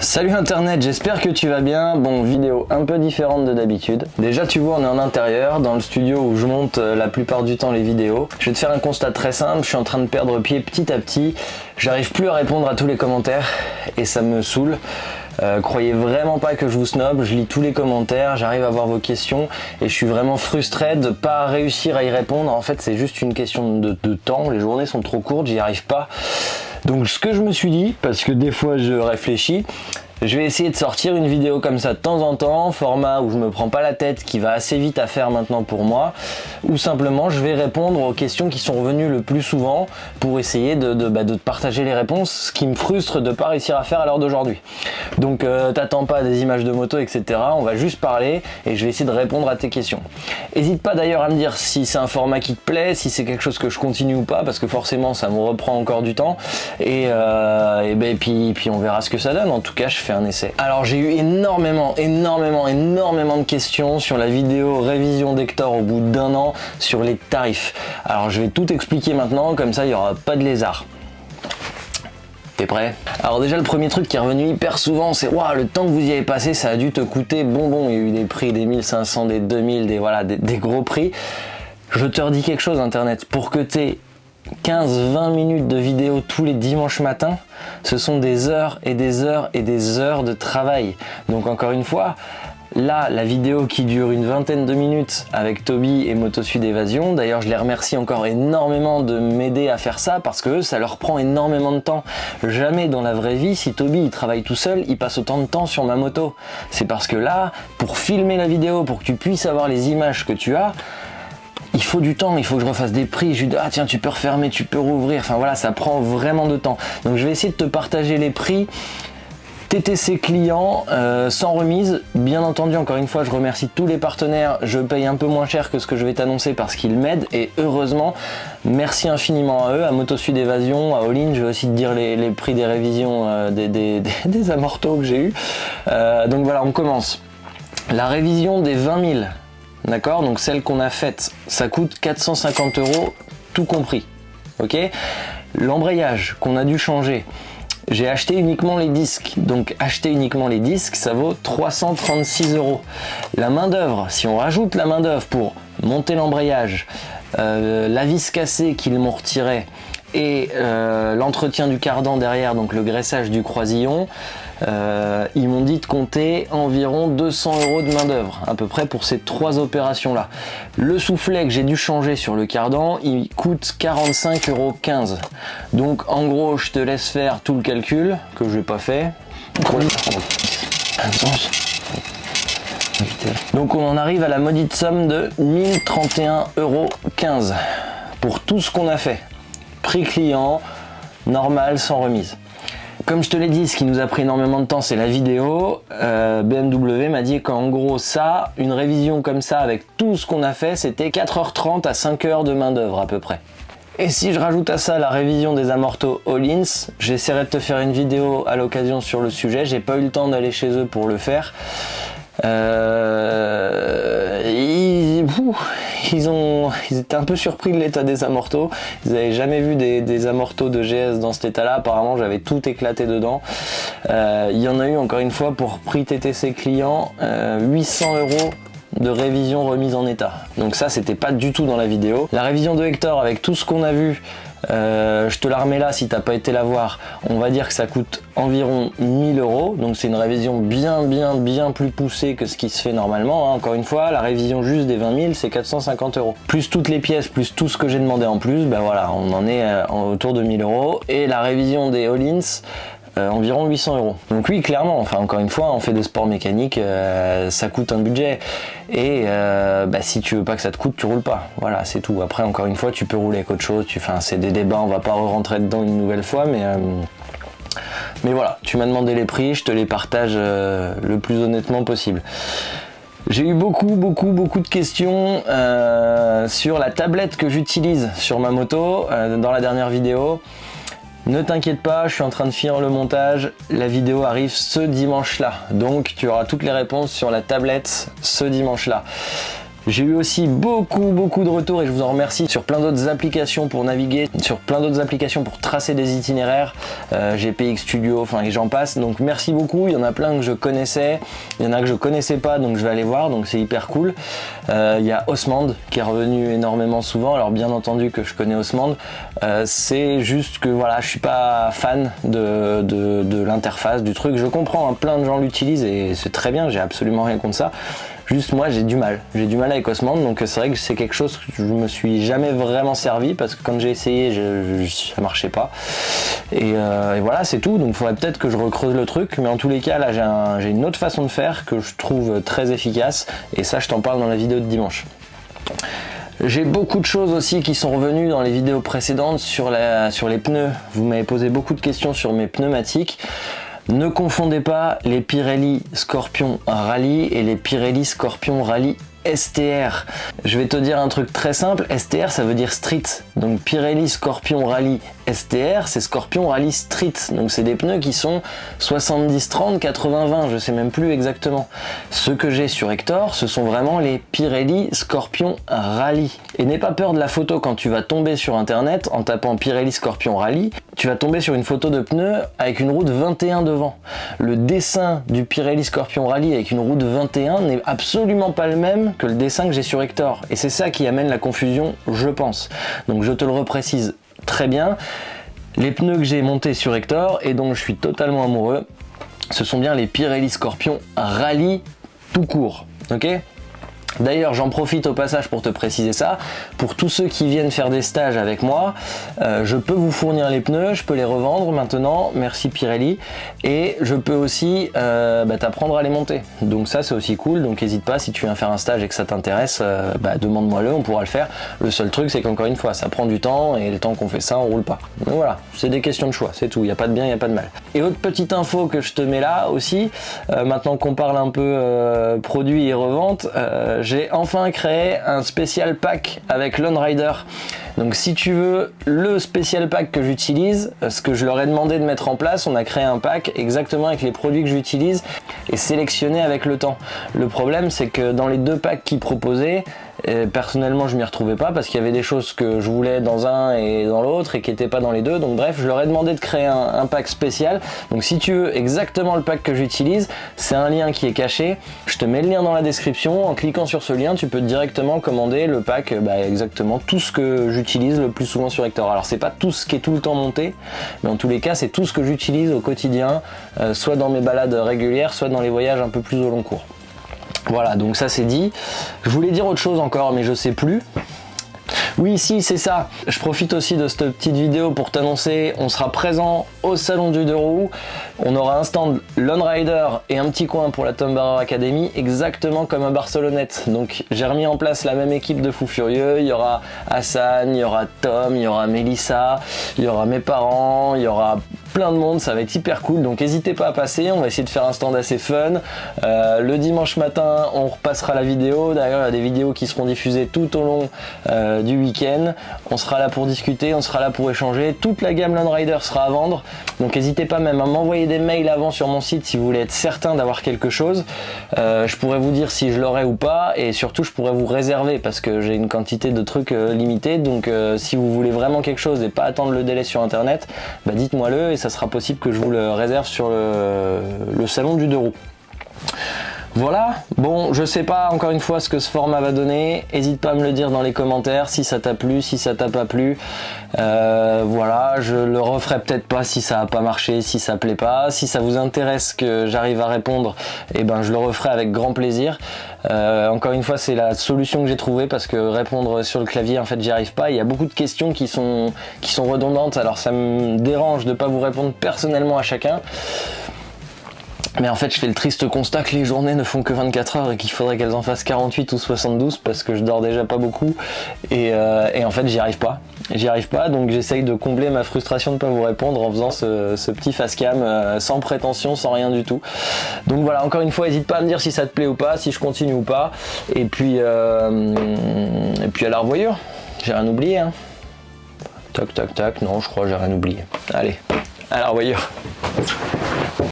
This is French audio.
Salut internet, j'espère que tu vas bien. Bon, vidéo un peu différente de d'habitude. Déjà tu vois, on est en intérieur, dans le studio où je monte la plupart du temps les vidéos. Je vais te faire un constat très simple, je suis en train de perdre pied petit à petit. J'arrive plus à répondre à tous les commentaires et ça me saoule. Croyez vraiment pas que je vous snob, je lis tous les commentaires, j'arrive à voir vos questions et je suis vraiment frustré de pas réussir à y répondre. En fait c'est juste une question de temps, les journées sont trop courtes, j'y arrive pas. Donc ce que je me suis dit, parce que des fois je réfléchis, je vais essayer de sortir une vidéo comme ça de temps en temps, format où je me prends pas la tête, qui va assez vite à faire maintenant pour moi, ou simplement je vais répondre aux questions qui sont revenues le plus souvent pour essayer de partager les réponses, ce qui me frustre de pas réussir à faire à l'heure d'aujourd'hui. Donc t'attends pas des images de moto, etc. On va juste parler et je vais essayer de répondre à tes questions. N'hésite pas d'ailleurs à me dire si c'est un format qui te plaît, si c'est quelque chose que je continue ou pas, parce que forcément ça me reprend encore du temps et puis on verra ce que ça donne. En tout cas je fais un essai. Alors j'ai eu énormément de questions sur la vidéo révision d'Hector au bout d'un an sur les tarifs. Alors je vais tout expliquer maintenant, comme ça il n'y aura pas de lézard. T'es prêt? Alors déjà le premier truc qui est revenu hyper souvent, c'est waouh, le temps que vous y avez passé ça a dû te coûter bonbon. Il y a eu des prix des 1500, des 2000, des gros prix. Je te redis quelque chose internet, pour que t'aies 15-20 minutes de vidéo tous les dimanches matins, ce sont des heures et des heures et des heures de travail. Donc encore une fois, là la vidéo qui dure une vingtaine de minutes avec Toby et Motosud Évasion, d'ailleurs je les remercie encore énormément de m'aider à faire ça parce que ça leur prend énormément de temps. Jamais dans la vraie vie, si Toby il travaille tout seul, il passe autant de temps sur ma moto. C'est parce que là, pour filmer la vidéo, pour que tu puisses avoir les images que tu as, il faut du temps, il faut que je refasse des prix, je lui dis ah tiens tu peux refermer, tu peux rouvrir, enfin voilà, ça prend vraiment de temps. Donc je vais essayer de te partager les prix TTC client sans remise. Bien entendu, encore une fois je remercie tous les partenaires, je paye un peu moins cher que ce que je vais t'annoncer parce qu'ils m'aident et heureusement, merci infiniment à eux, à Motosud Évasion, à All-in. Je vais aussi te dire les prix des révisions des amortos que j'ai eu. Donc voilà, on commence. La révision des 20 000. D'accord, donc celle qu'on a faite, ça coûte 450 €, tout compris. Ok, l'embrayage qu'on a dû changer, j'ai acheté uniquement les disques. Donc acheter uniquement les disques, ça vaut 336 €. La main d'œuvre, si on rajoute la main d'œuvre pour monter l'embrayage, la vis cassée qu'ils m'ont retiré et l'entretien du cardan derrière, donc le graissage du croisillon, ils m'ont dit de compter environ 200 € de main d'œuvre à peu près pour ces trois opérations là. Le soufflet que j'ai dû changer sur le cardan, il coûte 45,15 €. Donc en gros je te laisse faire tout le calcul que je n'ai pas fait. Donc on en arrive à la maudite somme de 1031,15 € pour tout ce qu'on a fait. Prix client, normal, sans remise. Comme je te l'ai dit, ce qui nous a pris énormément de temps, c'est la vidéo. BMW m'a dit qu'en gros ça, une révision comme ça avec tout ce qu'on a fait, c'était 4h30 à 5 heures de main d'œuvre à peu près. Et si je rajoute à ça la révision des amortos All-in, j'essaierai de te faire une vidéo à l'occasion sur le sujet. J'ai pas eu le temps d'aller chez eux pour le faire. Ils étaient un peu surpris de l'état des amortos. Ils n'avaient jamais vu des amortos de GS dans cet état là. Apparemment j'avais tout éclaté dedans. Il y en a eu encore une fois pour prix TTC client 800 € de révision remise en état. Donc ça c'était pas du tout dans la vidéo. La révision de Hector avec tout ce qu'on a vu, je te la remets là si t'as pas été la voir. On va dire que ça coûte environ 1000 €. Donc c'est une révision bien plus poussée que ce qui se fait normalement. Encore une fois, la révision juste des 20 000 c'est 450 €. Plus toutes les pièces, plus tout ce que j'ai demandé en plus, ben voilà, on en est autour de 1000 €. Et la révision des All-ins, environ 800 €. Donc oui, clairement, enfin encore une fois, on fait des sports mécaniques, ça coûte un budget. Et si tu veux pas que ça te coûte, tu roules pas. Voilà, c'est tout. Après, encore une fois, tu peux rouler avec autre chose. C'est des débats, on va pas rentrer dedans une nouvelle fois, mais voilà, tu m'as demandé les prix, je te les partage le plus honnêtement possible. J'ai eu beaucoup de questions sur la tablette que j'utilise sur ma moto dans la dernière vidéo. Ne t'inquiète pas, je suis en train de finir le montage, la vidéo arrive ce dimanche-là, donc tu auras toutes les réponses sur la tablette ce dimanche-là. J'ai eu aussi beaucoup de retours et je vous en remercie sur plein d'autres applications pour naviguer, sur plein d'autres applications pour tracer des itinéraires, GPX Studio, enfin et j'en passe. Donc merci beaucoup, il y en a plein que je connaissais, il y en a que je connaissais pas, donc je vais aller voir, donc c'est hyper cool. Il y a Osmand qui est revenu énormément souvent, alors bien entendu que je connais Osmand, c'est juste que voilà, je suis pas fan de l'interface, du truc. Je comprends, hein, plein de gens l'utilisent et c'est très bien, j'ai absolument rien contre ça. Juste moi j'ai du mal avec Osmand, donc c'est vrai que c'est quelque chose que je me suis jamais vraiment servi parce que quand j'ai essayé ça marchait pas et voilà c'est tout. Donc il faudrait peut-être que je recreuse le truc, mais en tous les cas là j'ai une autre façon de faire que je trouve très efficace et ça je t'en parle dans la vidéo de dimanche. J'ai beaucoup de choses aussi qui sont revenues dans les vidéos précédentes sur les pneus. Vous m'avez posé beaucoup de questions sur mes pneumatiques. Ne confondez pas les Pirelli Scorpion Rally et les Pirelli Scorpion Rally STR. Je vais te dire un truc très simple, STR ça veut dire street, donc Pirelli Scorpion Rally STR c'est Scorpion Rally Street, donc c'est des pneus qui sont 70-30, 80-20, je sais même plus exactement. Ceux que j'ai sur Hector, ce sont vraiment les Pirelli Scorpion Rally. Et n'aie pas peur de la photo quand tu vas tomber sur internet en tapant Pirelli Scorpion Rally, tu vas tomber sur une photo de pneus avec une roue de 21 devant. Le dessin du Pirelli Scorpion Rally avec une roue de 21 n'est absolument pas le même que le dessin que j'ai sur Hector. Et c'est ça qui amène la confusion, je pense. Donc je te le reprécise très bien. Les pneus que j'ai montés sur Hector et dont je suis totalement amoureux, ce sont bien les Pirelli Scorpion Rally tout court. Ok ? D'ailleurs, j'en profite au passage pour te préciser ça. Pour tous ceux qui viennent faire des stages avec moi, je peux vous fournir les pneus, je peux les revendre maintenant, merci Pirelli. Et je peux aussi t'apprendre à les monter. Donc ça, c'est aussi cool. Donc n'hésite pas, si tu viens faire un stage et que ça t'intéresse, demande-moi-le, on pourra le faire. Le seul truc, c'est qu'encore une fois, ça prend du temps et le temps qu'on fait ça, on roule pas. Donc voilà, c'est des questions de choix, c'est tout. Il n'y a pas de bien, il n'y a pas de mal. Et autre petite info que je te mets là aussi, maintenant qu'on parle un peu produits et revente, j'ai enfin créé un spécial pack avec Lone Rider. Donc si tu veux le spécial pack que j'utilise, ce que je leur ai demandé de mettre en place, on a créé un pack exactement avec les produits que j'utilise et sélectionné avec le temps. Le problème c'est que dans les deux packs qu'ils proposaient, personnellement je m'y retrouvais pas parce qu'il y avait des choses que je voulais dans un et dans l'autre et qui n'étaient pas dans les deux. Donc bref, je leur ai demandé de créer un pack spécial. Donc si tu veux exactement le pack que j'utilise, c'est un lien qui est caché. Je te mets le lien dans la description. En cliquant sur ce lien, tu peux directement commander le pack, exactement tout ce que j'utilise le plus souvent sur Hector. Alors c'est pas tout ce qui est tout le temps monté, mais en tous les cas c'est tout ce que j'utilise au quotidien, soit dans mes balades régulières, soit dans les voyages un peu plus au long cours. Voilà, donc ça c'est dit. Je voulais dire autre chose encore, mais je sais plus. Oui, si, c'est ça. Je profite aussi de cette petite vidéo pour t'annoncer, on sera présent au salon du 2 roues. On aura un stand Lone Rider et un petit coin pour la Tom Barrer Academy, exactement comme à Barcelonnette. Donc j'ai remis en place la même équipe de fous furieux. Il y aura Hassan, il y aura Tom, il y aura Mélissa, il y aura mes parents, il y aura plein de monde, ça va être hyper cool. Donc n'hésitez pas à passer, on va essayer de faire un stand assez fun. Le dimanche matin, on repassera la vidéo. D'ailleurs, il y a des vidéos qui seront diffusées tout au long du week-end. On sera là pour discuter, on sera là pour échanger. Toute la gamme Lone Rider sera à vendre. Donc n'hésitez pas même à m'envoyer des mails avant sur mon site si vous voulez être certain d'avoir quelque chose. Je pourrais vous dire si je l'aurai ou pas et surtout je pourrais vous réserver parce que j'ai une quantité de trucs limitée. Donc si vous voulez vraiment quelque chose et pas attendre le délai sur internet, dites-moi le et ça sera possible que je vous le réserve sur le salon du 2 roues. Voilà, bon, je sais pas encore une fois ce que ce format va donner, n'hésite pas à me le dire dans les commentaires si ça t'a plu, si ça t'a pas plu. Voilà, je le referai peut-être pas si ça a pas marché, si ça plaît pas. Si ça vous intéresse que j'arrive à répondre, eh ben je le referai avec grand plaisir. Encore une fois, c'est la solution que j'ai trouvée parce que répondre sur le clavier, en fait, j'y arrive pas. Il y a beaucoup de questions qui sont redondantes, alors ça me dérange de pas vous répondre personnellement à chacun. Mais en fait je fais le triste constat que les journées ne font que 24 heures et qu'il faudrait qu'elles en fassent 48 ou 72 parce que je dors déjà pas beaucoup et en fait j'y arrive pas. Donc j'essaye de combler ma frustration de ne pas vous répondre en faisant ce petit face cam sans prétention, sans rien du tout. Donc voilà, encore une fois, n'hésite pas à me dire si ça te plaît ou pas, si je continue ou pas. Et puis à la revoyure, j'ai rien oublié hein. Tac tac tac, non je crois que j'ai rien oublié. Allez, à la revoyure.